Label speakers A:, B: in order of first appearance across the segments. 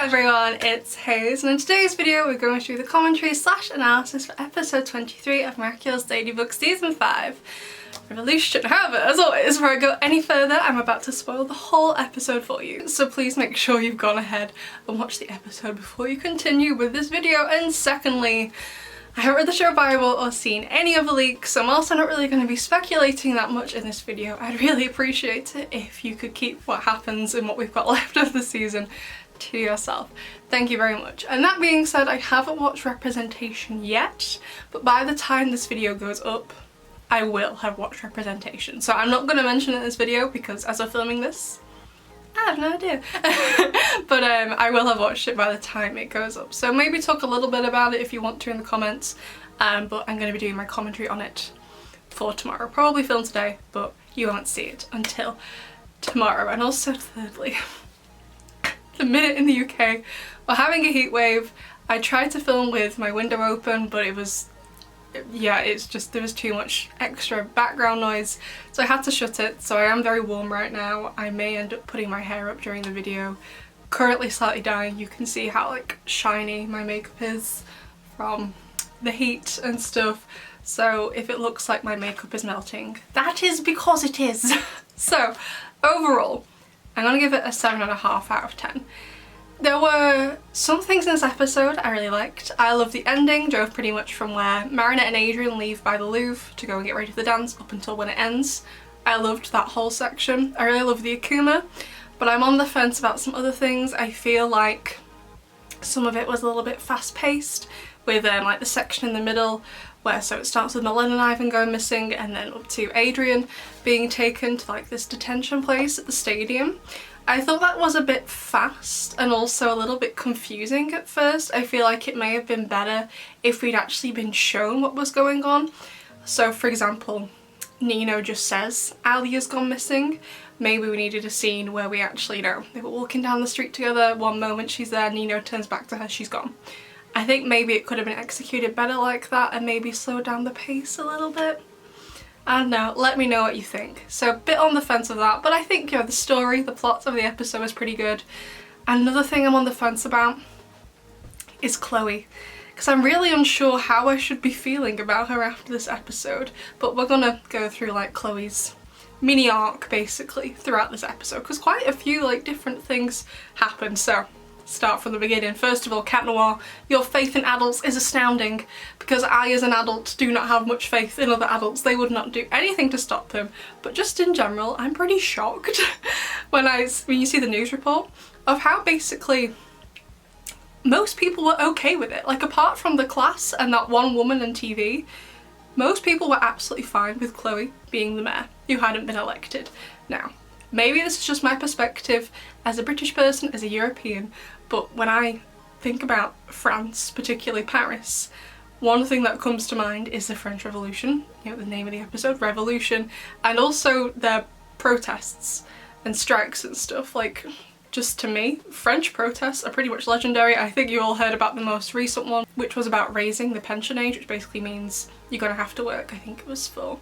A: everyone, it's Hayes, and in today's video we're going through the commentary / analysis for episode 23 of Miraculous Ladybug season 5, Revolution. However, as always, before I go any further, I'm about to spoil the whole episode for you, so please make sure you've gone ahead and watched the episode before you continue with this video. And secondly, I haven't read the show Bible or seen any of the leaks, so I'm also not really going to be speculating that much in this video. I'd really appreciate it if you could keep what happens and what we've got left of the season to yourself. Thank you very much. And that being said, I haven't watched Representation yet, but by the time this video goes up, I will have watched Representation. So I'm not going to mention it in this video because as I'm filming this, I have no idea. But I will have watched it by the time it goes up. So maybe talk a little bit about it if you want to in the comments. But I'm going to be doing my commentary on it for tomorrow. Probably film today, but you won't see it until tomorrow. And also thirdly, the minute in the UK we're having a heat wave. I tried to film with my window open, but it was, yeah, it's just, there was too much extra background noise, so I had to shut it. So I am very warm right now. I may end up putting my hair up during the video. Currently slightly dying. You can see how like shiny my makeup is from the heat and stuff. So if it looks like my makeup is melting, that is because it is. So overall, I'm gonna give it a 7.5 out of 10. There were some things in this episode I really liked. I love the ending, drove pretty much from where Marinette and Adrien leave by the Louvre to go and get ready for the dance up until when it ends. I loved that whole section. I really love the Akuma, but I'm on the fence about some other things. I feel like some of it was a little bit fast-paced with like the section in the middle where so it starts with Milena and Ivan going missing and then up to Adrien being taken to like this detention place at the stadium. I thought that was a bit fast and also a little bit confusing at first. I feel like it may have been better if we'd actually been shown what was going on. So for example, Nino just says Alia's gone missing. Maybe we needed a scene where we actually, you know, they were walking down the street together, one moment she's there, Nino turns back to her, she's gone. I think maybe it could have been executed better like that and maybe slow down the pace a little bit. I don't know, let me know what you think. So a bit on the fence of that, but I think, you know, the story, the plot of the episode was pretty good. And another thing I'm on the fence about is Chloe, because I'm really unsure how I should be feeling about her after this episode, but we're gonna go through like Chloe's mini arc basically throughout this episode, because quite a few like different things happen. So start from the beginning. First of all, Cat Noir, your faith in adults is astounding, because I as an adult do not have much faith in other adults. They would not do anything to stop them, but just in general I'm pretty shocked when you see the news report of how basically most people were okay with it. Like apart from the class and that one woman on TV, most people were absolutely fine with Chloe being the mayor who hadn't been elected. Now maybe this is just my perspective as a British person, as a European, but when I think about France, particularly Paris, one thing that comes to mind is the French Revolution, you know, the name of the episode, Revolution, and also their protests and strikes and stuff. Like, just to me, French protests are pretty much legendary. I think you all heard about the most recent one, which was about raising the pension age, which basically means you're gonna have to work, I think it was for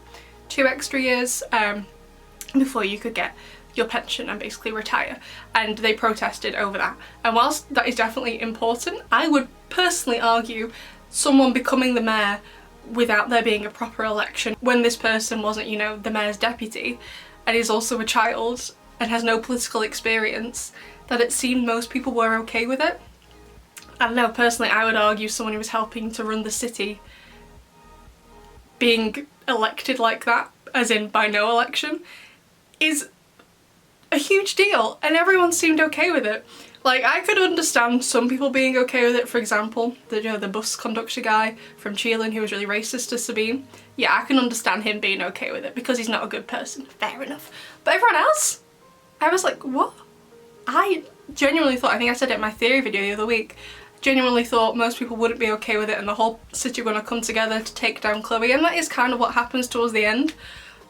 A: 2 extra years before you could get your pension and basically retire, and they protested over that. And whilst that is definitely important, I would personally argue someone becoming the mayor without there being a proper election, when this person wasn't, you know, the mayor's deputy and is also a child and has no political experience, that it seemed most people were okay with it. I don't know, personally I would argue someone who was helping to run the city being elected like that, as in by no election, is a huge deal, and everyone seemed okay with it. Like, I could understand some people being okay with it. For example, the bus conductor guy from Cheelin who was really racist to Sabine. Yeah, I can understand him being okay with it because he's not a good person. Fair enough. But everyone else? I was like, what? I genuinely thought, I think I said it in my theory video the other week, genuinely thought most people wouldn't be okay with it and the whole city were gonna come together to take down Chloe, and that is kind of what happens towards the end.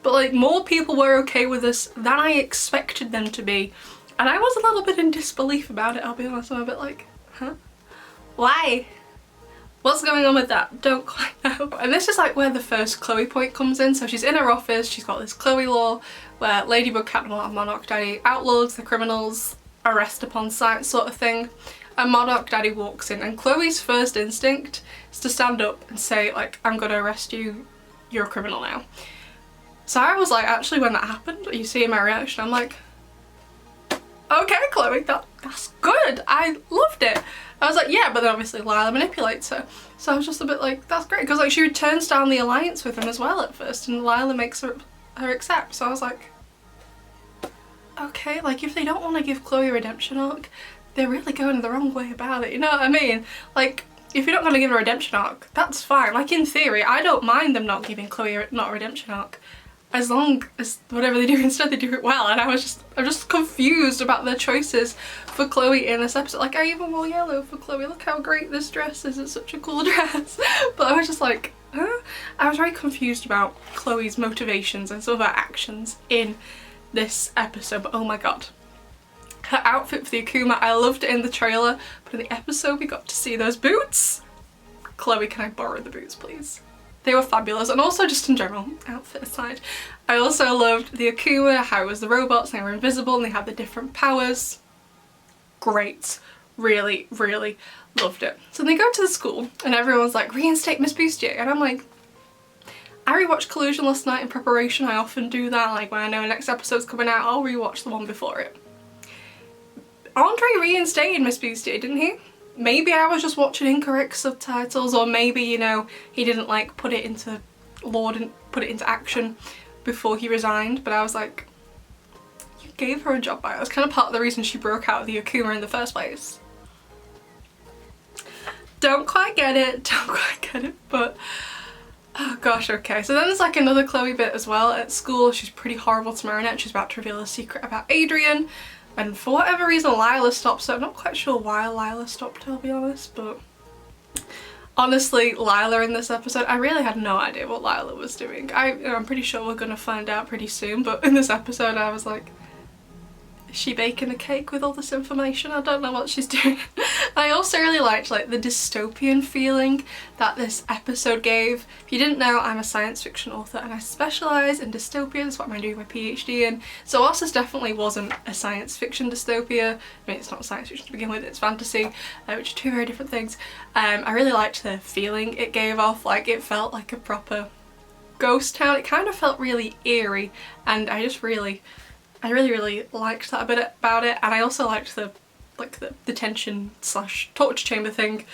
A: But like, more people were okay with this than I expected them to be. And I was a little bit in disbelief about it, I'll be honest. I'm a bit like, huh? Why? What's going on with that? Don't quite know. And this is like where the first Chloe point comes in. So she's in her office, she's got this Chloe law where Ladybug, Cat Noir and Monarch Daddy outlawed the criminals, arrest upon sight sort of thing. and Monarch Daddy walks in, and Chloe's first instinct is to stand up and say like, I'm gonna arrest you, you're a criminal now. So I was like, actually when that happened, you see my reaction, I'm like, okay Chloe, that's good, I loved it. I was like, yeah, but then obviously Lila manipulates her. So I was just a bit like, that's great, because like she turns down the alliance with him as well at first, and Lila makes her accept. So I was like, okay, like if they don't want to give Chloe a redemption arc, they're really going the wrong way about it, you know what I mean? Like, if you're not going to give her a redemption arc, that's fine. Like in theory, I don't mind them not giving Chloe not a redemption arc, as long as whatever they do instead, they do it well. And I'm just confused about their choices for Chloe in this episode. Like, I even wore yellow for Chloe. Look how great this dress is. It's such a cool dress. But I was just like, huh? I was very confused about Chloe's motivations and some of her actions in this episode. But oh my god. Her outfit for the Akuma, I loved it in the trailer. But in the episode, we got to see those boots. Chloe, can I borrow the boots, please? They were fabulous, and also just in general, outfit aside, I also loved the Akuma, how it was the robots, and they were invisible and they had the different powers. Great. Really, really loved it. So they go to the school and everyone's like, reinstate Miss Bustier, and I'm like, I rewatched Collusion last night in preparation. I often do that, like when I know the next episode's coming out, I'll rewatch the one before it. Andre reinstated Miss Bustier, didn't he? Maybe I was just watching incorrect subtitles, or maybe, you know, he didn't like put it into action before he resigned, but I was like, you gave her a job back. That's kind of part of the reason she broke out of the Akuma in the first place. Don't quite get it, but oh gosh, okay. So then there's like another Chloe bit as well at school. She's pretty horrible to Marinette. She's about to reveal a secret about Adrian. And for whatever reason Lila stops her. I'm not quite sure why Lila stopped her, I'll be honest, but honestly, Lila in this episode, I really had no idea what Lila was doing. I'm pretty sure we're gonna find out pretty soon, but in this episode I was like, is she baking a cake with all this information? I don't know what she's doing. I also really liked like the dystopian feeling that this episode gave. If you didn't know, I'm a science fiction author and I specialise in dystopian. That's what I'm doing my PhD in. So whilst this definitely wasn't a science fiction dystopia, I mean it's not science fiction to begin with, it's fantasy, which are two very different things. I really liked the feeling it gave off. Like it felt like a proper ghost town. It kind of felt really eerie, and I really liked that a bit about it. And I also liked the detention / torture chamber thing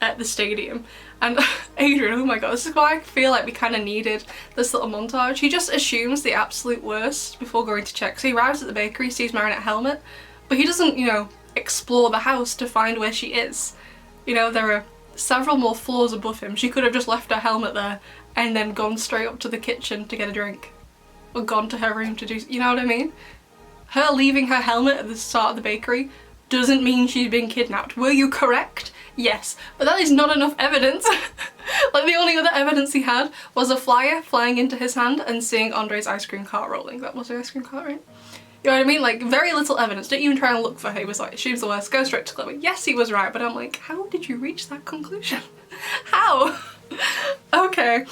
A: at the stadium. And Adrian, oh my god, this is why I feel like we kind of needed this little montage. He just assumes the absolute worst before going to check. So he arrives at the bakery, sees Marinette helmet, but he doesn't, you know, explore the house to find where she is. You know, there are several more floors above him. She could have just left her helmet there and then gone straight up to the kitchen to get a drink. Or gone to her room to do, you know what I mean? Her leaving her helmet at the start of the bakery doesn't mean she's been kidnapped. Were you correct? Yes, but that is not enough evidence. Like the only other evidence he had was a flyer flying into his hand and seeing Andre's ice cream cart rolling. That was the ice cream cart, right? You know what I mean? Like very little evidence. Didn't even try and look for her. He was like, assumes the worst, go straight to Chloe. Yes, he was right, but I'm like, how did you reach that conclusion? How? Okay.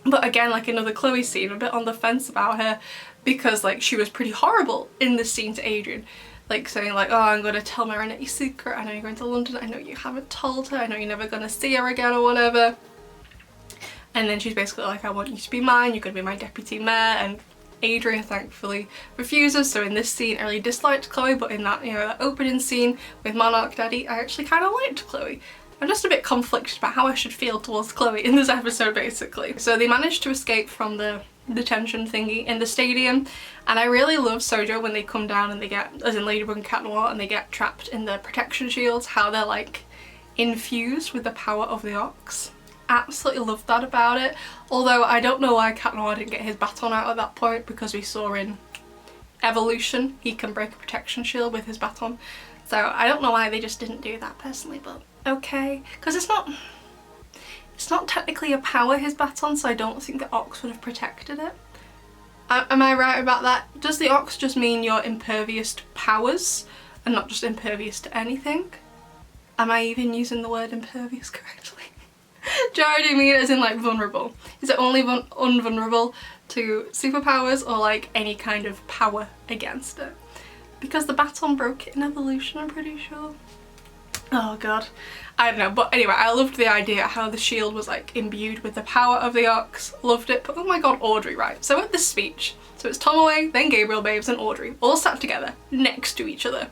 A: But again, like another Chloe scene, I'm a bit on the fence about her because like she was pretty horrible in this scene to Adrian. Like saying like, oh, I'm going to tell Marinette your secret, I know you're going to London, I know you haven't told her, I know you're never going to see her again or whatever. And then she's basically like, I want you to be mine, you're going to be my deputy mayor, and Adrian thankfully refuses. So in this scene I really disliked Chloe, but in that, you know, that opening scene with Monarch Daddy, I actually kind of liked Chloe. I'm just a bit conflicted about how I should feel towards Chloe in this episode basically. So they managed to escape from the detention thingy in the stadium, and I really love Sojo when they come down and they get, as in Ladybug and Cat Noir, and they get trapped in the protection shields, how they're like infused with the power of the Ox. Absolutely love that about it. Although I don't know why Cat Noir didn't get his baton out at that point, because we saw in Evolution he can break a protection shield with his baton. So I don't know why they just didn't do that personally, but okay. Because it's not technically a power, his baton, so I don't think the Ox would have protected it. Am I right about that? Does the Ox just mean you're impervious to powers and not just impervious to anything? Am I even using the word impervious correctly? Do you already mean as in like vulnerable? Is it only unvulnerable to superpowers or like any kind of power against it? Because the baton broke it in Evolution, I'm pretty sure. Oh god. I don't know, but anyway, I loved the idea how the shield was like imbued with the power of the ox. Loved it. But oh my god, Audrey, right? So at this speech, so it's Tomaway, then Gabriel Babes and Audrey all sat together next to each other.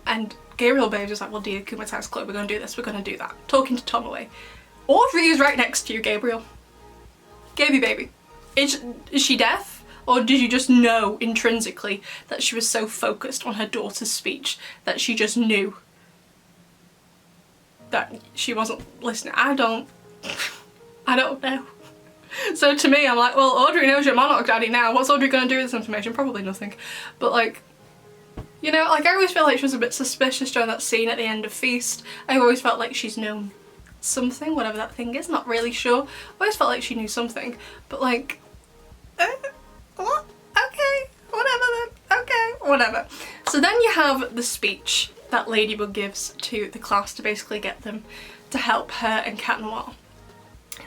A: And Gabriel Babes is like, well, dear, Kumati's Club, we're gonna do this, we're gonna do that. Talking to Tomaway. Audrey is right next to you, Gabriel. Gaby baby. Is she deaf? Or did you just know intrinsically that she was so focused on her daughter's speech that she just knew that she wasn't listening? I don't know. So to me, I'm like, well, Audrey knows your Monarch daddy now. What's Audrey gonna do with this information? Probably nothing. But like, you know, like I always feel like she was a bit suspicious during that scene at the end of Feast. I always felt like she's known something, whatever that thing is, not really sure. I always felt like she knew something, but like, what? Okay, whatever then, okay, whatever. So then you have the speech that Ladybug gives to the class to basically get them to help her and Cat Noir.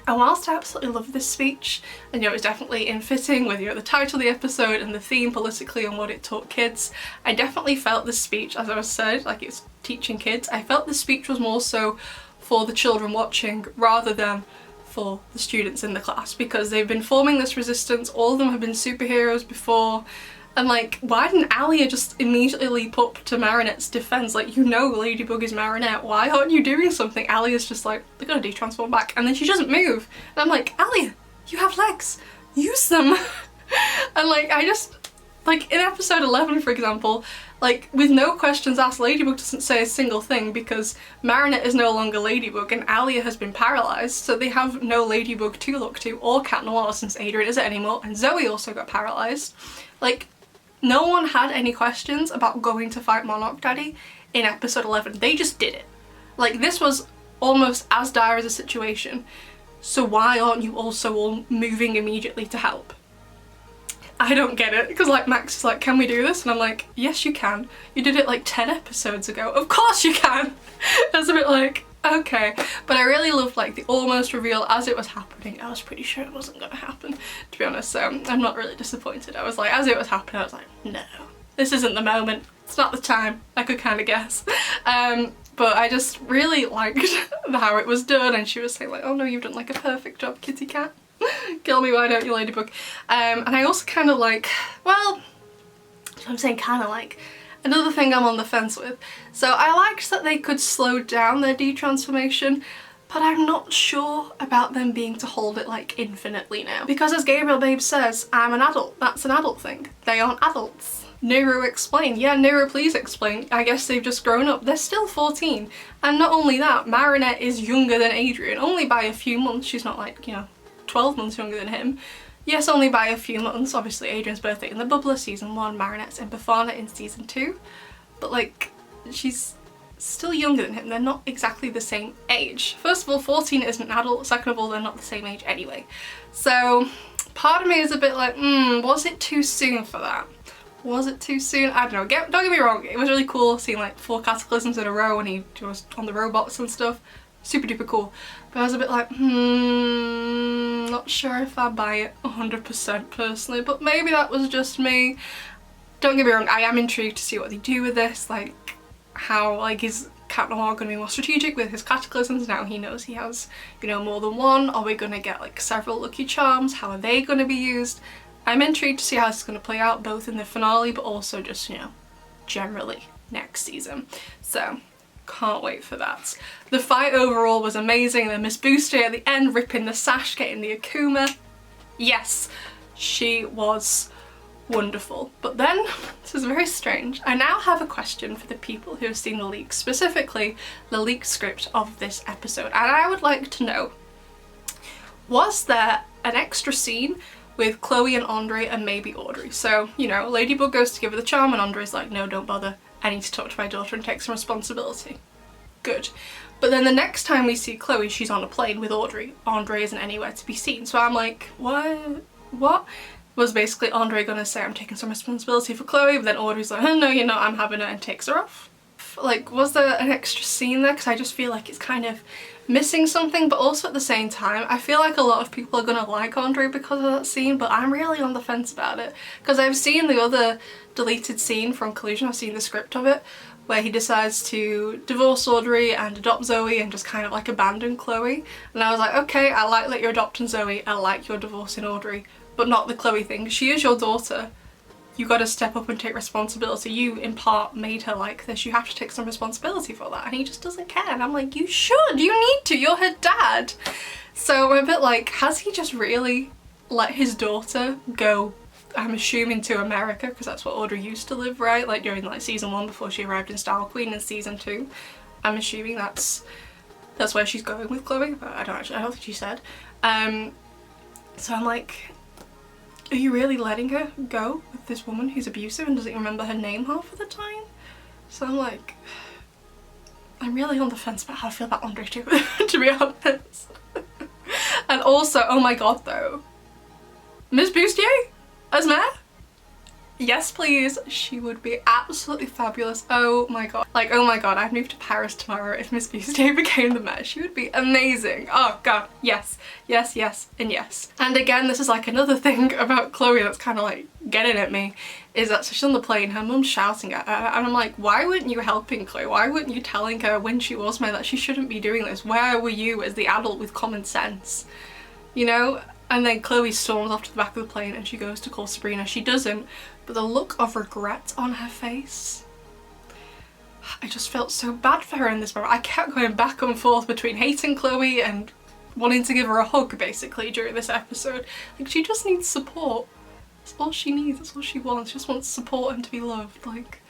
A: And whilst I absolutely love this speech, and you know, it's definitely in fitting with, you know, the title of the episode and the theme politically and what it taught kids, I definitely felt this speech, as I was said, like it's teaching kids, I felt this speech was more so for the children watching rather than for the students in the class, because they've been forming this resistance, all of them have been superheroes before, and like, why didn't Alia just immediately leap up to Marinette's defense? Like, you know Ladybug is Marinette, why aren't you doing something? Alia's just like, they're gonna de-transform back, and then she doesn't move. And I'm like, Alia, you have legs, use them. And like, I just, like in episode 11 for example, like with no questions asked, Ladybug doesn't say a single thing because Marinette is no longer Ladybug and Alia has been paralysed, so they have no Ladybug to look to or Cat Noir since Adrian isn't anymore, and Zoe also got paralysed. Like, no one had any questions about going to fight Monarch Daddy in episode 11. They just did it. Like, this was almost as dire as a situation, so why aren't you also all moving immediately to help? I don't get it, because like Max is like, can we do this? And I'm like, yes you can. You did it like 10 episodes ago. Of course you can! It's a bit like, okay. But I really loved like the almost reveal as it was happening. I was pretty sure it wasn't gonna happen, to be honest, so I'm not really disappointed. I was like, as it was happening, I was like, no, this isn't the moment. It's not the time. I could kind of guess. But I just really liked how it was done, and she was saying like, oh no, you've done like a perfect job, kitty cat. Kill me, why don't you, Ladybug? And I also kind of like, well, I'm saying kind of like, another thing I'm on the fence with. So I liked that they could slow down their de-transformation, but I'm not sure about them being to hold it like infinitely now. Because as Gabriel Babe says, I'm an adult. That's an adult thing. They aren't adults. Nuru explain. Yeah, Nuru, please explain. I guess they've just grown up. They're still 14. And not only that, Marinette is younger than Adrian, only by a few months. She's not like, you know, 12 months younger than him. Yes, only by a few months. Obviously Adrian's birthday in the Bubbler season 1, Marinette's in Befana in season 2. But like, she's still younger than him. They're not exactly the same age. First of all, 14 isn't an adult. Second of all, they're not the same age anyway. So part of me is a bit like, was it too soon for that? Was it too soon? I don't know. Don't get me wrong, it was really cool seeing like 4 cataclysms in a row when he was on the robots and stuff. Super duper cool. But I was a bit like, not sure if I buy it 100% personally, but maybe that was just me. Don't get me wrong, I am intrigued to see what they do with this, like how, like, is Cat Noir going to be more strategic with his cataclysms now he knows he has, you know, more than one? Are we going to get like several lucky charms? How are they going to be used? I'm intrigued to see how it's going to play out both in the finale but also just, you know, generally next season. So can't wait for that. The fight overall was amazing. Then Miss Booster at the end ripping the sash, getting the Akuma. Yes, she was wonderful. But then, this is very strange, I now have a question for the people who have seen the leaks, specifically the leaked script of this episode, and I would like to know, was there an extra scene with Chloe and Andre and maybe Audrey? So, you know, Ladybug goes to give her the charm and Andre's like, no, don't bother. I need to talk to my daughter and take some responsibility. Good. But then the next time we see Chloe, she's on a plane with Audrey. Andre isn't anywhere to be seen. So I'm like, what? Was basically Andre gonna say, I'm taking some responsibility for Chloe, but then Audrey's like, oh, no, you're not, I'm having her, and takes her off. Like, was there an extra scene there? Because I just feel like it's kind of missing something, but also at the same time, I feel like a lot of people are gonna like Andre because of that scene, but I'm really on the fence about it. Because I've seen the other deleted scene from Collusion, I've seen the script of it, where he decides to divorce Audrey and adopt Zoe and just kind of like abandon Chloe. And I was like, okay, I like that you're adopting Zoe, I like you're divorcing Audrey, but not the Chloe thing. She is your daughter. You got to step up and take responsibility. You in part made her like this. You have to take some responsibility for that. And he just doesn't care. And I'm like, you should, you need to, you're her dad. So I'm a bit like, has he just really let his daughter go, I'm assuming, to America, because that's what Audrey used to live, right? Like during like season 1 before she arrived in Style Queen in season 2. I'm assuming that's where she's going with Chloe, but I don't think she said. So I'm like, are you really letting her go with this woman who's abusive and doesn't remember her name half of the time? So I'm like, I'm really on the fence about how I feel about Andre too, to be honest. And also, oh my god though, Miss Bustier as Mayor? Yes please, she would be absolutely fabulous. Oh my god. Like, oh my god, I'd move to Paris tomorrow if Miss Bustier became the Mayor. She would be amazing. Oh god, yes, yes, yes, and yes. And again, this is like another thing about Chloe that's kind of like getting at me, is that so she's on the plane, her mum's shouting at her, and I'm like, why weren't you helping Chloe? Why weren't you telling her when she was Mayor that she shouldn't be doing this? Where were you as the adult with common sense? You know? And then Chloe storms off to the back of the plane and she goes to call Sabrina. She doesn't, but the look of regret on her face, I just felt so bad for her in this moment. I kept going back and forth between hating Chloe and wanting to give her a hug basically during this episode. Like, she just needs support. That's all she needs, that's all she wants. She just wants support and to be loved, like.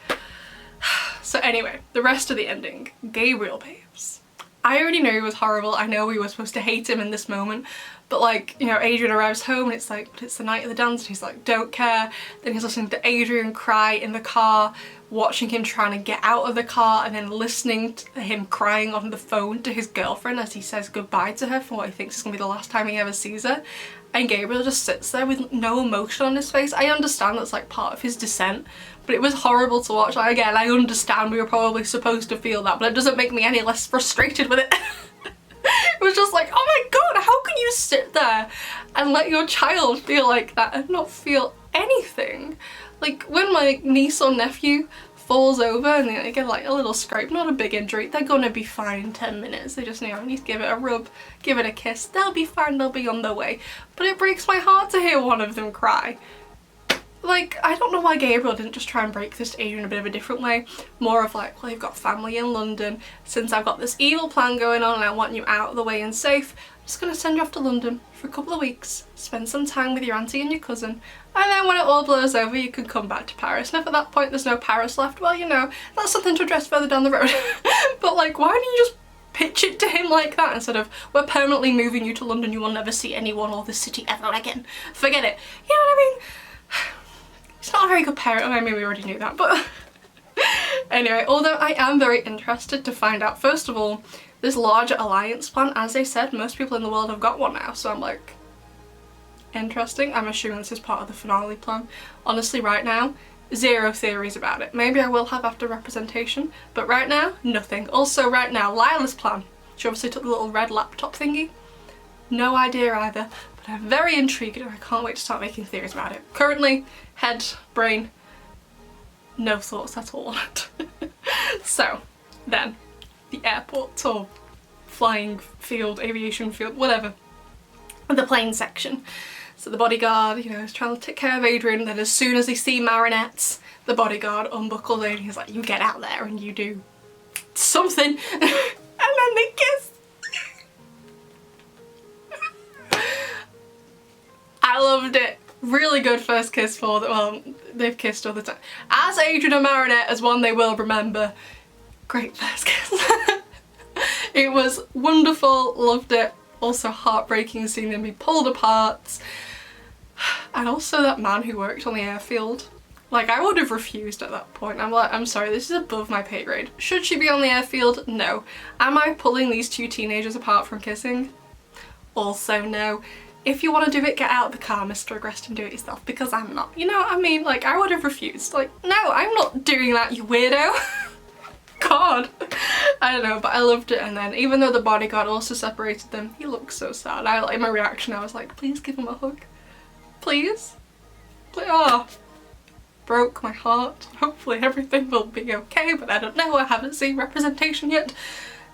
A: So anyway, the rest of the ending. Gabriel babes. I already knew he was horrible. I know we were supposed to hate him in this moment, but like, you know, Adrian arrives home and it's like, but it's the night of the dance, and he's like, don't care. Then he's listening to Adrian cry in the car, watching him trying to get out of the car, and then listening to him crying on the phone to his girlfriend as he says goodbye to her for what he thinks is gonna be the last time he ever sees her. And Gabriel just sits there with no emotion on his face. I understand that's like part of his descent, but it was horrible to watch. Like, again, I understand we were probably supposed to feel that, but it doesn't make me any less frustrated with it. It was just like, oh my god, how can you sit there and let your child feel like that and not feel anything? Like, when my niece or nephew falls over and they get like a little scrape, not a big injury, they're gonna be fine in 10 minutes. They just, you know, need to give it a rub, give it a kiss, they'll be fine, they'll be on their way. But it breaks my heart to hear one of them cry. Like, I don't know why Gabriel didn't just try and break this to Adrian a bit of a different way. More of like, well, you've got family in London, since I've got this evil plan going on and I want you out of the way and safe, I'm just gonna send you off to London for a couple of weeks, spend some time with your auntie and your cousin, and then when it all blows over you can come back to Paris. And if at that point there's no Paris left, well, you know, that's something to address further down the road. But like, why don't you just pitch it to him like that instead of, we're permanently moving you to London, you will never see anyone or the city ever again, forget it. You know what I mean? He's not a very good parent. I mean, we already knew that, but anyway, although I am very interested to find out, first of all, this larger alliance plan, as they said, most people in the world have got one now, so I'm like, interesting. I'm assuming this is part of the finale plan. Honestly, right now, zero theories about it. Maybe I will have after representation, but right now, nothing. Also, right now, Lila's plan. She obviously took the little red laptop thingy. No idea either, but I'm very intrigued and I can't wait to start making theories about it. Currently, head, brain, no thoughts at all on it. So, then, the airport or flying field, aviation field, whatever, the plane section. So the bodyguard, you know, is trying to take care of Adrian, then as soon as they see marionettes, the bodyguard unbuckles Adrian, he's like, you get out there and you do something, and then they kiss. I loved it. Really good first kiss for them. Well, they've kissed all the time. As Adrian and Marinette, as one they will remember. Great first kiss. It was wonderful, loved it. Also heartbreaking seeing them be pulled apart. And also that man who worked on the airfield. Like, I would have refused at that point. I'm like, I'm sorry, this is above my pay grade. Should she be on the airfield? No. Am I pulling these two teenagers apart from kissing? Also no. If you want to do it, get out of the car, Mr. Agrest, and do it yourself, because I'm not. You know what I mean? Like, I would have refused. Like, no, I'm not doing that, you weirdo. God. I don't know, but I loved it. And then even though the bodyguard also separated them, he looked so sad. In my reaction, I was like, please give him a hug. Please? Oh. broke my heart. Hopefully everything will be okay, but I don't know, I haven't seen representation yet.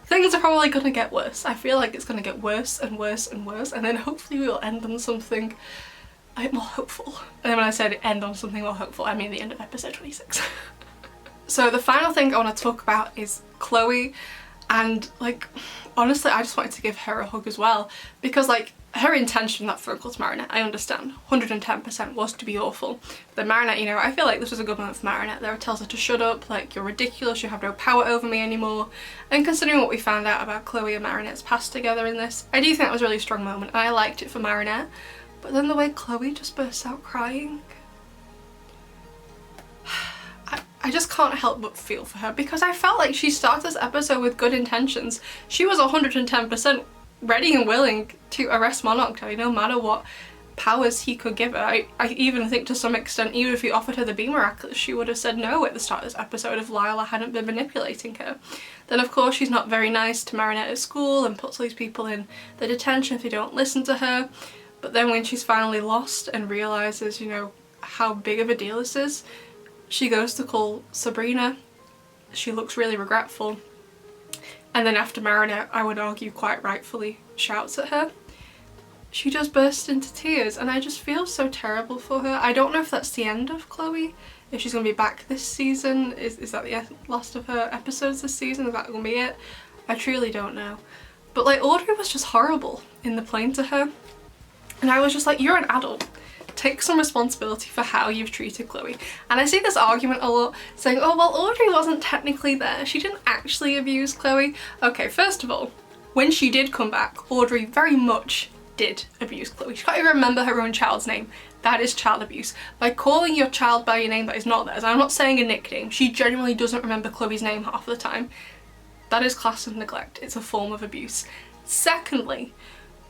A: Things are probably gonna get worse. I feel like it's gonna get worse and worse and worse, and then hopefully we'll end on something a bit more hopeful. And then when I said end on something more hopeful, I mean the end of episode 26. So the final thing I want to talk about is Chloe, and like, honestly, I just wanted to give her a hug as well, because like, her intention, that phone call to Marinette, I understand, 110% was to be awful. But Marinette, you know, I feel like this was a good moment for Marinette. There, it tells her to shut up, like, you're ridiculous, you have no power over me anymore. And considering what we found out about Chloe and Marinette's past together in this, I do think that was a really strong moment, and I liked it for Marinette. But then the way Chloe just bursts out crying, I just can't help but feel for her, because I felt like she started this episode with good intentions. She was 110% ready and willing to arrest Monarch, no matter what powers he could give her. I even think to some extent, even if he offered her the Be Miraculous, she would have said no at the start of this episode if Lila hadn't been manipulating her. Then of course she's not very nice to Marinette at school and puts all these people in the detention if they don't listen to her. But then when she's finally lost and realises, you know, how big of a deal this is, she goes to call Sabrina. She looks really regretful. And then after Marinette, I would argue quite rightfully, shouts at her, she just bursts into tears, and I just feel so terrible for her. I don't know if that's the end of Chloe, if she's going to be back this season. Is that the last of her episodes this season? Is that going to be it? I truly don't know. But like, Audrey was just horrible in the plane to her. And I was just like, you're an adult. Take some responsibility for how you've treated Chloe. And I see this argument a lot, saying, oh well, Audrey wasn't technically there, she didn't actually abuse Chloe. Okay, first of all, when she did come back, Audrey very much did abuse Chloe. She can't even remember her own child's name. That is child abuse. By calling your child by your name that is not theirs, I'm not saying a nickname, she genuinely doesn't remember Chloe's name half the time. That is classed as neglect. It's a form of abuse. Secondly,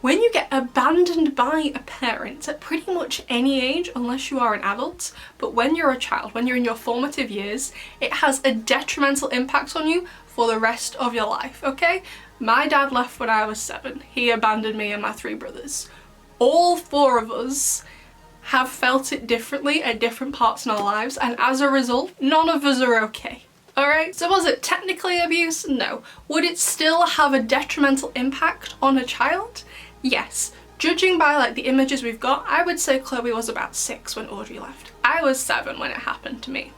A: when you get abandoned by a parent at pretty much any age, unless you are an adult, but when you're a child, when you're in your formative years, it has a detrimental impact on you for the rest of your life, okay? My dad left when I was 7. He abandoned me and my 3 brothers. All 4 of us have felt it differently at different parts in our lives, and as a result, none of us are okay. Alright, so was it technically abuse? No. Would it still have a detrimental impact on a child? Yes. Judging by like the images we've got, I would say Chloe was about 6 when Audrey left. I was 7 when it happened to me.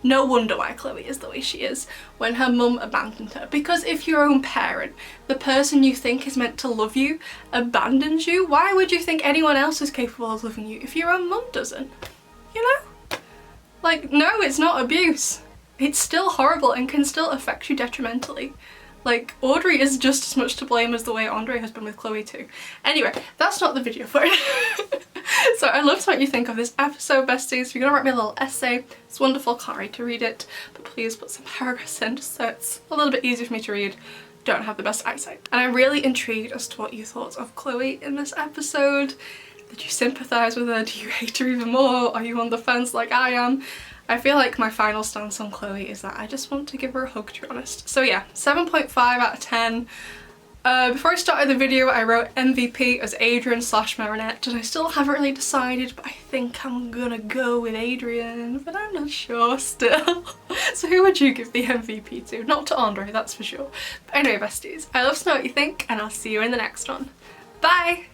A: No wonder why Chloe is the way she is when her mum abandoned her. Because if your own parent, the person you think is meant to love you, abandons you, why would you think anyone else is capable of loving you if your own mum doesn't? You know? Like, no, it's not abuse. It's still horrible and can still affect you detrimentally. Like, Audrey is just as much to blame as the way Andre has been with Chloe too. Anyway, that's not the video for it. So I'd love to know what you think of this episode, besties. If you're gonna write me a little essay, it's wonderful, can't wait to read it, but please put some paragraphs in just so it's a little bit easier for me to read. Don't have the best eyesight. And I'm really intrigued as to what you thought of Chloe in this episode. Did you sympathise with her? Do you hate her even more? Are you on the fence like I am? I feel like my final stance on Chloe is that I just want to give her a hug, to be honest. So yeah, 7.5 out of 10. Before I started the video, I wrote MVP as Adrian / Marinette, and I still haven't really decided, but I think I'm gonna go with Adrian, but I'm not sure still. So who would you give the MVP to? Not to Andre, that's for sure. But anyway, besties, I love to know what you think, and I'll see you in the next one. Bye!